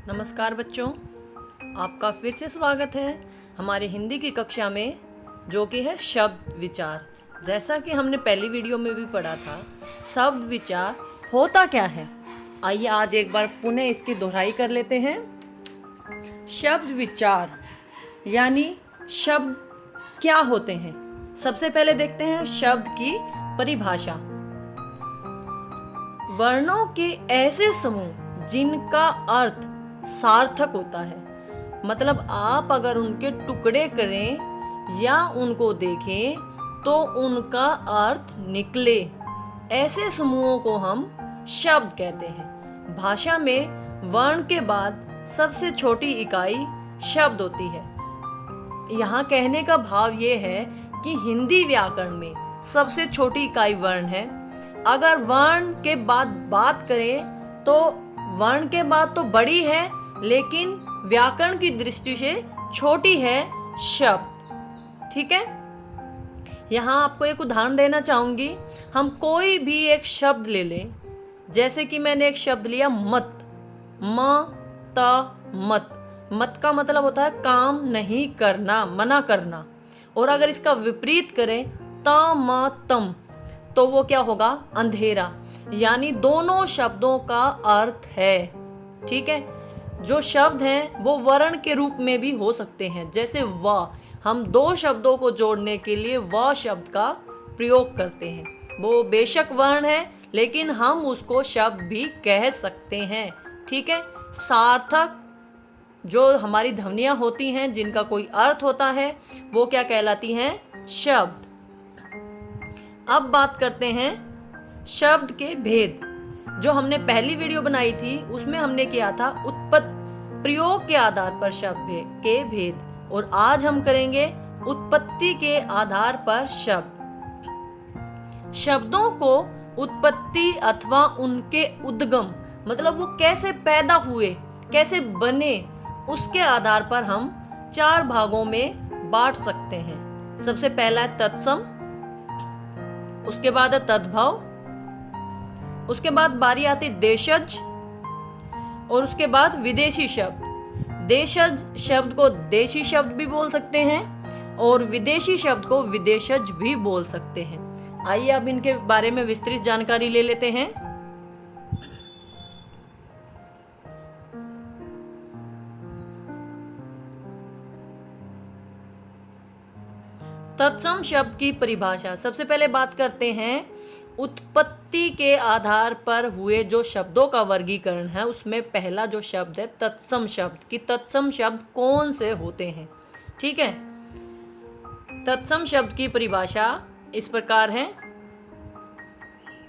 नमस्कार बच्चों, आपका फिर से स्वागत है हमारे हिंदी की कक्षा में, जो कि है शब्द विचार। जैसा कि हमने पहली वीडियो में भी पढ़ा था, शब्द विचार होता क्या है। आइए आज एक बार पुनः इसकी दोहराई कर लेते हैं। शब्द विचार यानी शब्द क्या होते हैं। सबसे पहले देखते हैं शब्द की परिभाषा। वर्णों के ऐसे समूह जिनका अर्थ सार्थक होता है, मतलब आप अगर उनके टुकड़े करें या उनको देखें तो उनका अर्थ निकले, ऐसे समूहों को हम शब्द कहते हैं। भाषा में वर्ण के बाद सबसे छोटी इकाई शब्द होती है। यहाँ कहने का भाव ये है कि हिंदी व्याकरण में सबसे छोटी इकाई वर्ण है। अगर वर्ण के बाद बात करें तो वर्ण के बाद तो बड़ी है, लेकिन व्याकरण की दृष्टि से छोटी है शब्द। ठीक है, यहाँ आपको एक उदाहरण देना चाहूंगी। हम कोई भी एक शब्द ले लें, जैसे कि मैंने एक शब्द लिया मत, मत। मत का मतलब होता है काम नहीं करना, मना करना। और अगर इसका विपरीत करें तम, तो वो क्या होगा, अंधेरा। यानी दोनों शब्दों का अर्थ है। ठीक है, जो शब्द हैं वो वर्ण के रूप में भी हो सकते हैं। जैसे व, हम दो शब्दों को जोड़ने के लिए व शब्द का प्रयोग करते हैं। वो बेशक वर्ण है, लेकिन हम उसको शब्द भी कह सकते हैं। ठीक है, सार्थक जो हमारी ध्वनियाँ होती हैं, जिनका कोई अर्थ होता है, वो क्या कहलाती हैं, शब्द। अब बात करते हैं शब्द के भेद। जो हमने पहली वीडियो बनाई थी उसमें हमने किया था उत्पत्ति प्रयोग के आधार पर शब्द के भेद, और आज हम करेंगे उत्पत्ति के आधार पर शब्द। शब्दों को उत्पत्ति अथवा उनके उद्गम, मतलब वो कैसे पैदा हुए, कैसे बने, उसके आधार पर हम 4 भागों में बांट सकते हैं। सबसे पहला है तत्सम, उसके बाद है तद्भव, उसके बाद बारी आती देशज, और उसके बाद विदेशी शब्द। देशज शब्द को देशी शब्द भी बोल सकते हैं और विदेशी शब्द को विदेशज भी बोल सकते हैं। आइए अब इनके बारे में विस्तृत जानकारी ले लेते हैं। तत्सम शब्द की परिभाषा। सबसे पहले बात करते हैं उत्पत्ति के आधार पर हुए जो शब्दों का वर्गीकरण है, उसमें पहला जो शब्द है तत्सम शब्द, कि तत्सम शब्द कौन से होते हैं। ठीक है, तत्सम शब्द की परिभाषा इस प्रकार है।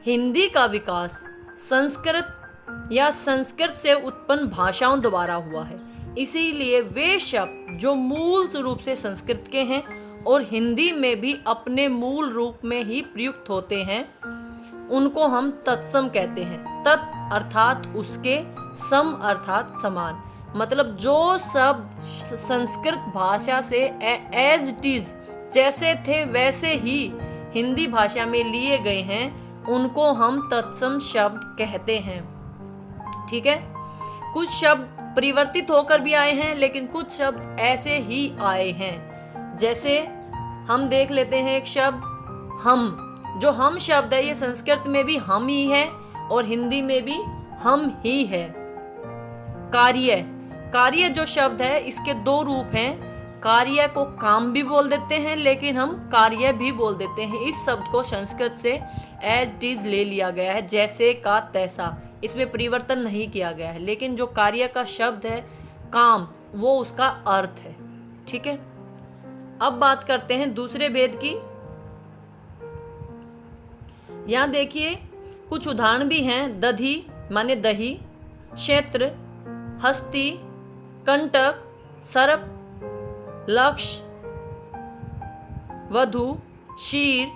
हिंदी का विकास संस्कृत या संस्कृत से उत्पन्न भाषाओं द्वारा हुआ है, इसीलिए वे शब्द जो मूल रूप से संस्कृत के हैं और हिंदी में भी अपने मूल रूप में ही प्रयुक्त होते हैं, उनको हम तत्सम कहते हैं। तत् अर्थात उसके, सम अर्थात समान। मतलब जो शब्द संस्कृत भाषा से एज इट इज, जैसे थे वैसे ही हिंदी भाषा में लिए गए हैं, उनको हम तत्सम शब्द कहते हैं। ठीक है, कुछ शब्द परिवर्तित होकर भी आए हैं, लेकिन कुछ शब्द ऐसे ही आए हैं। जैसे हम देख लेते हैं एक शब्द हम। जो हम शब्द है ये संस्कृत में भी हम ही है और हिंदी में भी हम ही है। कार्य जो शब्द है इसके 2 रूप हैं। कार्य को काम भी बोल देते हैं, लेकिन हम कार्य भी बोल देते हैं। इस शब्द को संस्कृत से एज इट इज ले लिया गया है, जैसे का तैसा, इसमें परिवर्तन नहीं किया गया है। लेकिन जो कार्य का शब्द है काम, वो उसका अर्थ है। ठीक है, अब बात करते हैं दूसरे भेद की। यहाँ देखिए कुछ उदाहरण भी हैं। दधी माने दही, क्षेत्र, हस्ती, कंटक, सर्प, लक्ष्य, वधु, शीर,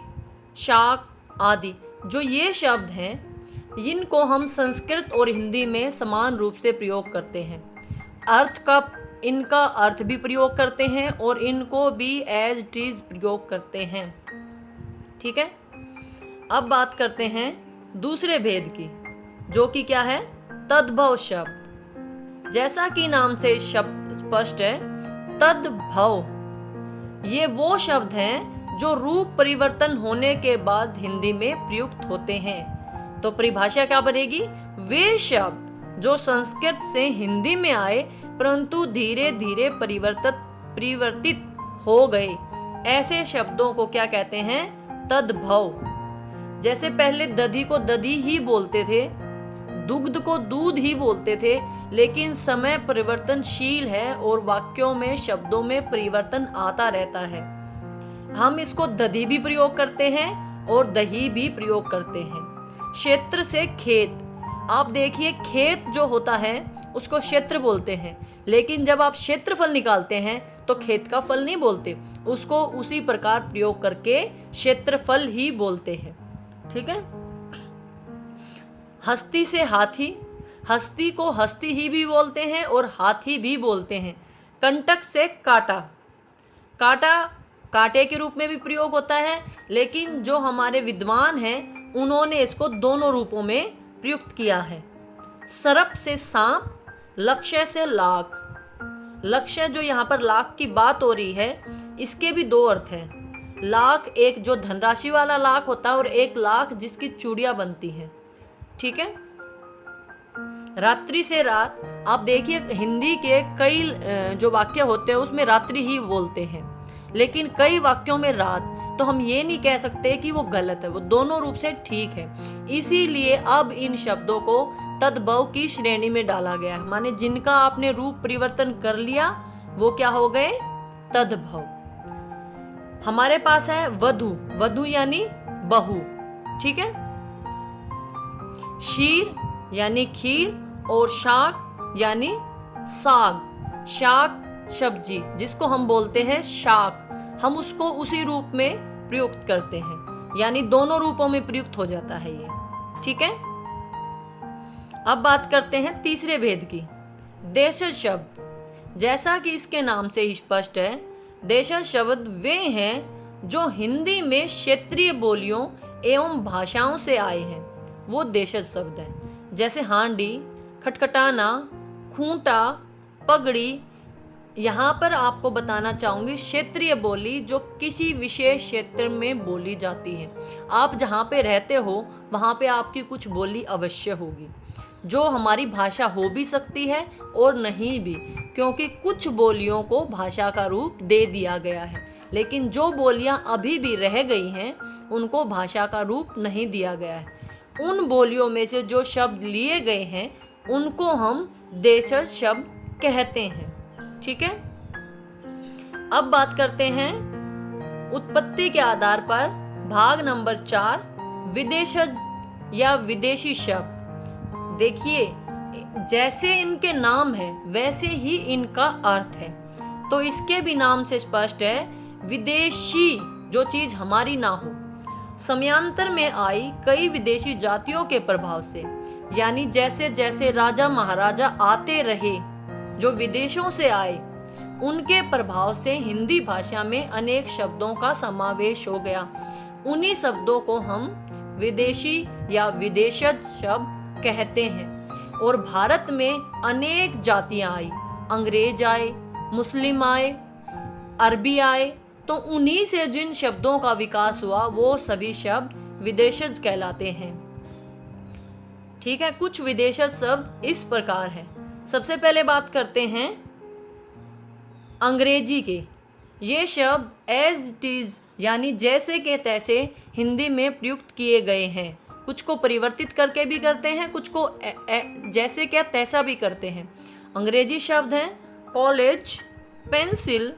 शाक आदि। जो ये शब्द हैं, इनको हम संस्कृत और हिंदी में समान रूप से प्रयोग करते हैं। इनका अर्थ भी प्रयोग करते हैं और इनको भी एज इट इज प्रयोग करते हैं। ठीक है, अब बात करते हैं दूसरे भेद की, जो कि क्या है, तद्भव शब्द। जैसा कि नाम से शब्द स्पष्ट है, तद्भव ये वो शब्द हैं जो रूप परिवर्तन होने के बाद हिंदी में प्रयुक्त होते हैं। तो परिभाषा क्या बनेगी? वे शब्द जो संस्कृत से हिंदी में आए परंतु धीरे धीरे परिवर्तित हो गए, ऐसे शब्दों को क्या कहते हैं? तद्भव। जैसे पहले दधी को दधी ही बोलते थे, दुग्ध को दूध ही बोलते थे, लेकिन समय परिवर्तनशील है और वाक्यों में शब्दों में परिवर्तन आता रहता है। हम इसको दधी भी प्रयोग करते हैं और दही भी प्रयोग करते हैं। क्षेत्र से खेत, आप देखिए खेत जो होता है उसको क्षेत्र बोलते हैं, लेकिन जब आप क्षेत्रफल निकालते हैं तो खेत का फल नहीं बोलते, उसको उसी प्रकार प्रयोग करके क्षेत्रफल ही बोलते हैं। ठीक है। हस्ती से हाथी, हस्ती को हस्ती ही भी बोलते हैं और हाथी भी बोलते हैं। कंटक से काटा, काटा कांटे के रूप में भी प्रयोग होता है, लेकिन जो हमारे विद्वान हैं उन्होंने इसको दोनों रूपों में प्रयुक्त किया है। सर्प से सांप, लक्ष्य से लाख। लक्ष्य जो यहाँ पर लाख की बात हो रही है, इसके भी दो अर्थ हैं। लाख एक जो धनराशि वाला लाख होता है और एक लाख जिसकी चूड़ियाँ बनती हैं। ठीक है। रात्रि से रात, आप देखिए हिंदी के कई जो वाक्य होते हैं उसमें रात्रि ही बोलते हैं, लेकिन कई वाक्यों में रात, तो हम ये नहीं कह सकते कि वो गलत है, वो दोनों रूप से ठीक है। इसीलिए अब इन शब्दों को तद्भव की श्रेणी में डाला गया है, माने जिनका आपने रूप परिवर्तन कर लिया वो क्या हो गए? तद्भव। हमारे पास है वधु, वधु यानी बहू। ठीक है। शीर यानी खीर और शाक यानी साग। शाक सब्जी जिसको हम बोलते हैं शाक, हम उसको उसी रूप में प्रयुक्त करते हैं, यानी दोनों रूपों में प्रयुक्त हो जाता है ये। ठीक है। अब बात करते हैं तीसरे भेद की, देशज शब्द। जैसा कि इसके नाम से ही स्पष्ट है, देशज शब्द वे हैं जो हिंदी में क्षेत्रीय बोलियों एवं भाषाओं से आए हैं, वो देशज शब्द हैं। जैसे हांडी, खटखटाना, खूंटा, पगड़ी। यहाँ पर आपको बताना चाहूँगी क्षेत्रीय बोली जो किसी विशेष क्षेत्र में बोली जाती है। आप जहाँ पे रहते हो वहाँ पे आपकी कुछ बोली अवश्य होगी, जो हमारी भाषा हो भी सकती है और नहीं भी, क्योंकि कुछ बोलियों को भाषा का रूप दे दिया गया है, लेकिन जो बोलियां अभी भी रह गई हैं उनको भाषा का रूप नहीं दिया गया है। उन बोलियों में से जो शब्द लिए गए हैं उनको हम देशज शब्द कहते हैं। ठीक है। अब बात करते हैं उत्पत्ति के आधार पर भाग नंबर 4, विदेशज या विदेशी शब्द। देखिए जैसे इनके नाम है वैसे ही इनका अर्थ है, तो इसके भी नाम से स्पष्ट है, विदेशी जो चीज हमारी ना हो। समयांतर में आई कई विदेशी जातियों के प्रभाव से, यानी जैसे जैसे राजा महाराजा आते रहे जो विदेशों से आए, उनके प्रभाव से हिंदी भाषा में अनेक शब्दों का समावेश हो गया। उन्हीं शब्दों को हम विदेशी या विदेशज शब्द कहते हैं। और भारत में अनेक जातियां आई, अंग्रेज आए, मुस्लिम आए, अरबी आए, तो उन्हीं से जिन शब्दों का विकास हुआ वो सभी शब्द विदेशज कहलाते हैं। ठीक है। कुछ विदेशज शब्द इस प्रकार हैं। सबसे पहले बात करते हैं अंग्रेजी के। ये शब्द एज इट इज यानी जैसे के तैसे हिंदी में प्रयुक्त किए गए हैं। कुछ को परिवर्तित करके भी करते हैं, कुछ को जैसे क्या तैसा भी करते हैं। अंग्रेजी शब्द हैं college, pencil,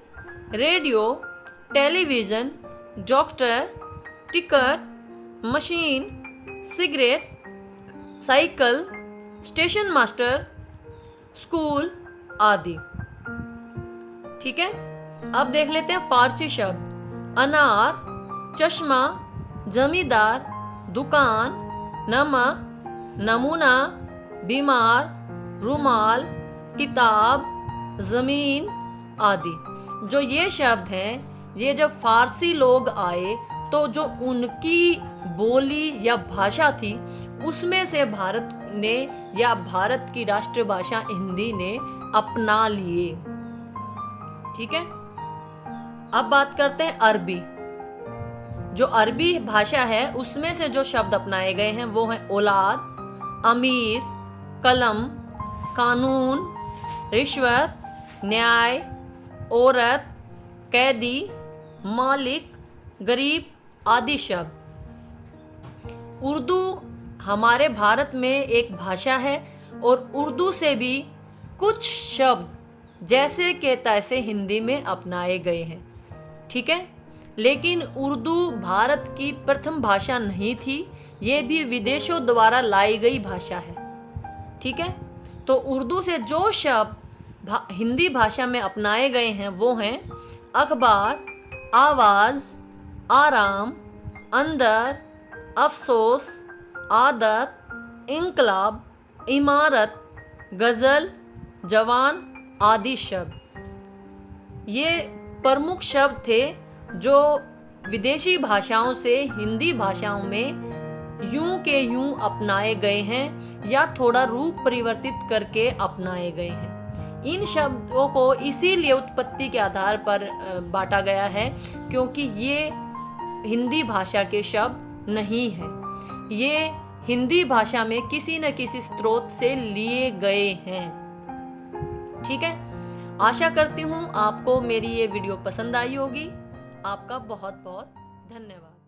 radio, television, doctor, ticket, machine, cigarette, cycle, station master, school आदि। ठीक है। अब देख लेते हैं फारसी शब्द, अनार, चश्मा, जमींदार, दुकान, नमक, नमूना, बीमार, रुमाल, किताब, ज़मीन आदि। जो ये शब्द हैं, ये जब फारसी लोग आए तो जो उनकी बोली या भाषा थी उसमें से भारत ने या भारत की राष्ट्रभाषा हिंदी ने अपना लिए। ठीक है, अब बात करते हैं अरबी। जो अरबी भाषा है उसमें से जो शब्द अपनाए गए हैं वो हैं औलाद, अमीर, कलम, कानून, रिश्वत, न्याय, औरत, कैदी, मालिक, गरीब आदि शब्द। उर्दू हमारे भारत में एक भाषा है और उर्दू से भी कुछ शब्द जैसे के तैसे हिंदी में अपनाए गए हैं। ठीक है, लेकिन उर्दू भारत की प्रथम भाषा नहीं थी, ये भी विदेशों द्वारा लाई गई भाषा है। ठीक है, तो उर्दू से जो शब्द हिंदी भाषा में अपनाए गए हैं वो हैं अखबार, आवाज़, आराम, अंदर, अफसोस, आदत, इनकलाब, इमारत, गज़ल, जवान आदि शब्द। ये प्रमुख शब्द थे जो विदेशी भाषाओं से हिंदी भाषाओं में यूं के यूं अपनाए गए हैं या थोड़ा रूप परिवर्तित करके अपनाए गए हैं। इन शब्दों को इसीलिए उत्पत्ति के आधार पर बांटा गया है क्योंकि ये हिंदी भाषा के शब्द नहीं हैं, ये हिंदी भाषा में किसी न किसी स्रोत से लिए गए हैं। ठीक है, आशा करती हूँ आपको मेरी ये वीडियो पसंद आई होगी। आपका बहुत बहुत धन्यवाद।